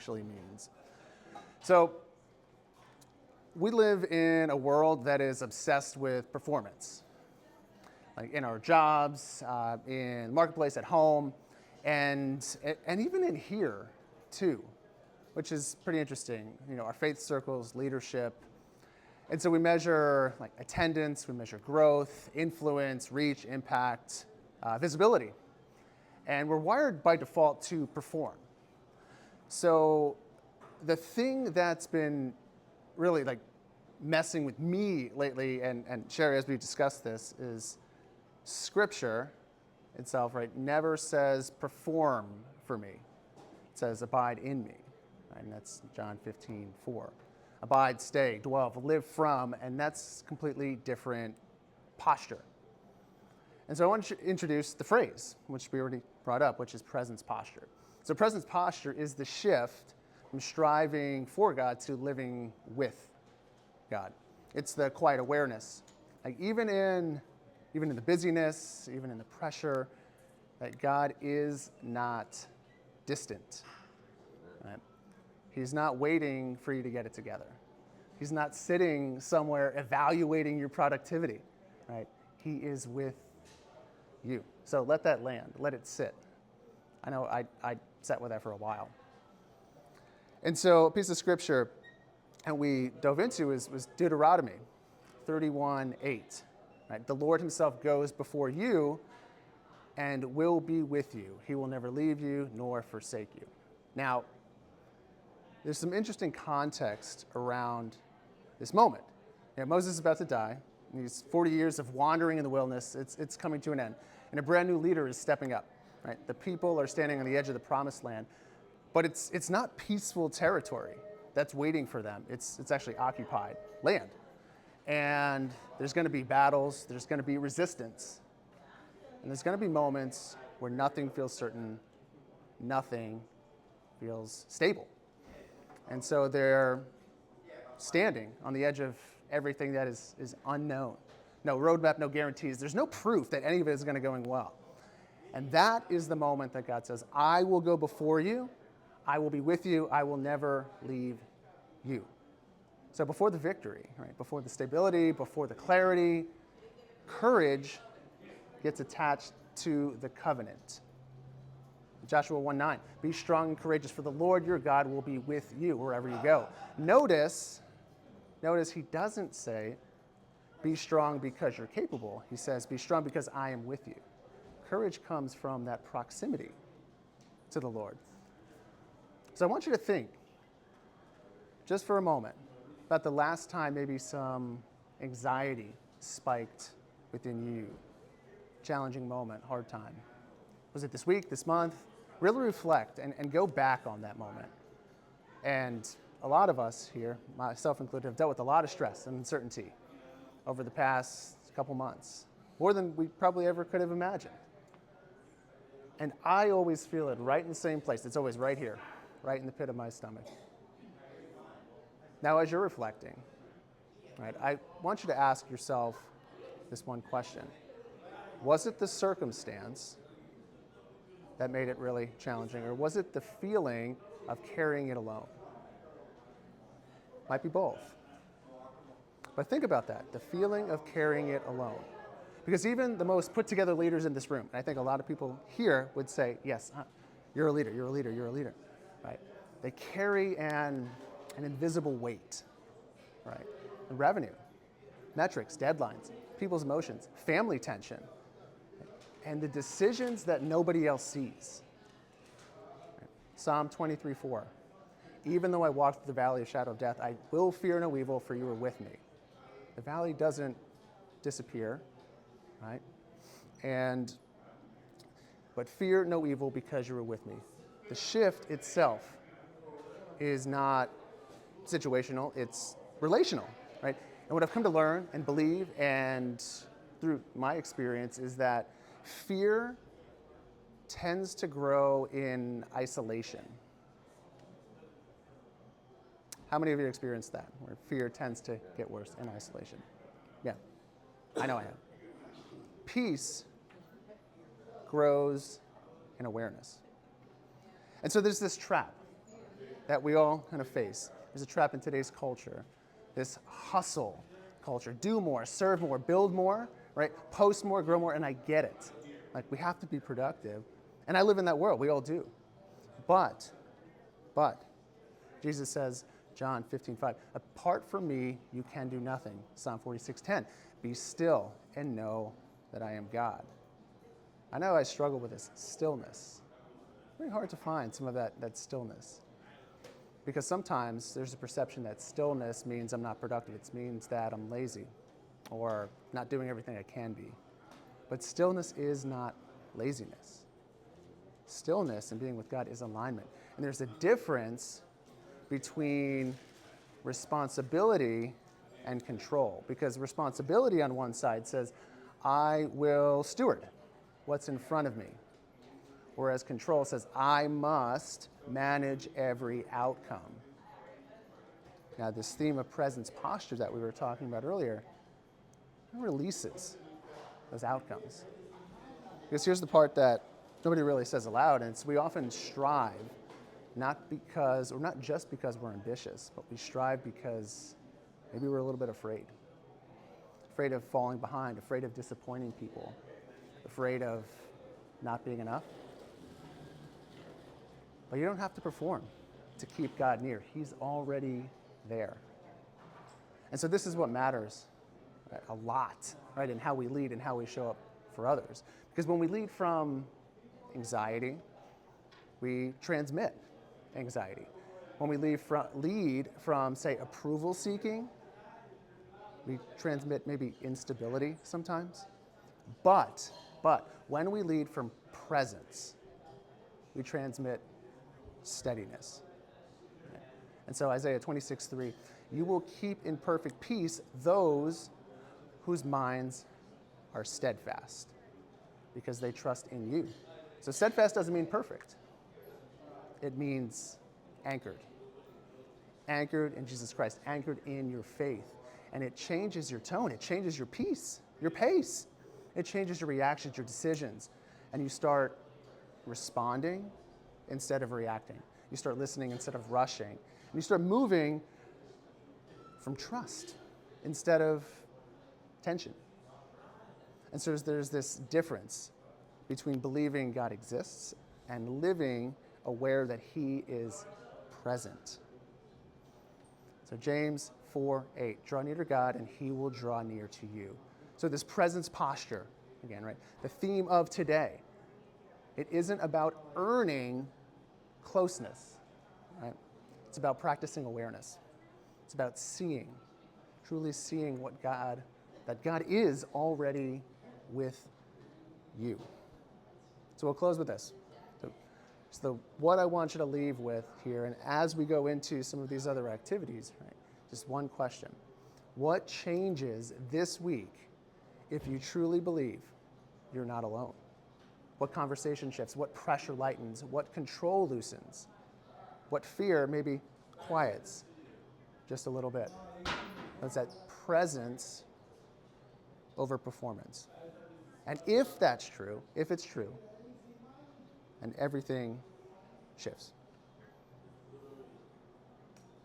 actually means. So we live in a world that is obsessed with performance, like in our jobs, in the marketplace, at home, and even in here too, which is pretty interesting. Our faith circles, leadership. And so we measure like attendance, we measure growth, influence, reach, impact, visibility. And we're wired by default to perform. So the thing that's been really like messing with me lately, and Sherry, as we discussed this, is Scripture itself, right, never says perform for me. It says abide in me, right? And that's John 15:4. Abide, stay, dwell, live from, and that's completely different posture. And so I want to introduce the phrase, which we already brought up, which is presence posture. So presence posture is the shift from striving for God to living with God. It's the quiet awareness. Like even in the busyness, even in the pressure, that God is not distant. Right? He's not waiting for you to get it together. He's not sitting somewhere evaluating your productivity. Right? He is with you. So let that land. Let it sit. I know I sat with that for a while. And so a piece of scripture that we dove into was Deuteronomy 31:8. Right? The Lord himself goes before you and will be with you. He will never leave you nor forsake you. Now, there's some interesting context around this moment. Moses is about to die. These 40 years of wandering in the wilderness, it's coming to an end. And a brand new leader is stepping up. Right? The people are standing on the edge of the promised land. But it's not peaceful territory that's waiting for them. It's actually occupied land. And there's going to be battles. There's going to be resistance. And there's going to be moments where nothing feels certain. Nothing feels stable. And so they're standing on the edge of everything that is unknown. No roadmap, no guarantees. There's no proof that any of it is going to go well. And that is the moment that God says, I will go before you. I will be with you. I will never leave you. So before the victory, right, before the stability, before the clarity, courage gets attached to the covenant. Joshua 1:9, be strong and courageous, for the Lord your God will be with you wherever you go. Notice he doesn't say, be strong because you're capable. He says, be strong because I am with you. Courage comes from that proximity to the Lord. So I want you to think, just for a moment, about the last time maybe some anxiety spiked within you. Challenging moment, hard time. Was it this week, this month? Really reflect and go back on that moment. And a lot of us here, myself included, have dealt with a lot of stress and uncertainty over the past couple months, more than we probably ever could have imagined. And I always feel it right in the same place. It's always right here, right in the pit of my stomach. Now, as you're reflecting, right, I want you to ask yourself this one question. Was it the circumstance that made it really challenging, or was it the feeling of carrying it alone? Might be both. But think about that, the feeling of carrying it alone. Because even the most put together leaders in this room, and I think a lot of people here would say, yes, you're a leader, right? They carry an invisible weight, right? And revenue, metrics, deadlines, people's emotions, family tension, and the decisions that nobody else sees. Right? Psalm 23:4. Even though I walk through the valley of shadow of death, I will fear no evil, for you are with me. The valley doesn't disappear, right? But fear no evil because you are with me. The shift itself is not situational, it's relational, right? And what I've come to learn and believe, and through my experience, is that fear tends to grow in isolation. How many of you experienced that, where fear tends to get worse in isolation? Yeah, I know I have. Peace grows in awareness. And so there's this trap, that we all kind of face. There's a trap in today's culture, this hustle culture. Do more, serve more, build more, right? Post more, grow more, and I get it. Like, we have to be productive. And I live in that world. We all do. But, Jesus says, John 15:5, apart from me, you can do nothing. Psalm 46:10, be still and know that I am God. I know I struggle with this stillness. Very hard to find some of that stillness. Because sometimes there's a perception that stillness means I'm not productive. It means that I'm lazy or not doing everything I can be. But stillness is not laziness. Stillness and being with God is alignment. And there's a difference between responsibility and control. Because responsibility on one side says, I will steward what's in front of me. Whereas control says, I must manage every outcome. Now, this theme of presence posture that we were talking about earlier, it releases those outcomes. Because here's the part that nobody really says aloud, and it's we often strive, not just because we're ambitious, but we strive because maybe we're a little bit afraid. Afraid of falling behind, afraid of disappointing people, afraid of not being enough. But you don't have to perform to keep God near. He's already there. And so this is what matters, right, a lot, right, in how we lead and how we show up for others. Because when we lead from anxiety, we transmit anxiety. When we lead from, say, approval seeking, we transmit maybe instability sometimes. But when we lead from presence, we transmit steadiness. And so Isaiah 26:3, you will keep in perfect peace those whose minds are steadfast because they trust in you. So steadfast doesn't mean perfect. It means anchored. Anchored in Jesus Christ, anchored in your faith. And it changes your tone, it changes your peace, your pace. It changes your reactions, your decisions. And you start responding instead of reacting. You start listening instead of rushing. And you start moving from trust instead of tension. And so there's this difference between believing God exists and living aware that He is present. So James 4:8, draw near to God and He will draw near to you. So this presence posture, again, right? The theme of today, it isn't about earning closeness, right? It's about practicing awareness. It's about seeing, truly seeing that God is already with you. So we'll close with this. So what I want you to leave with here, and as we go into some of these other activities, right, just one question. What changes this week if you truly believe you're not alone? What conversation shifts? What pressure lightens? What control loosens? What fear maybe quiets just a little bit? That's that presence over performance. And if that's true, if it's true, and everything shifts.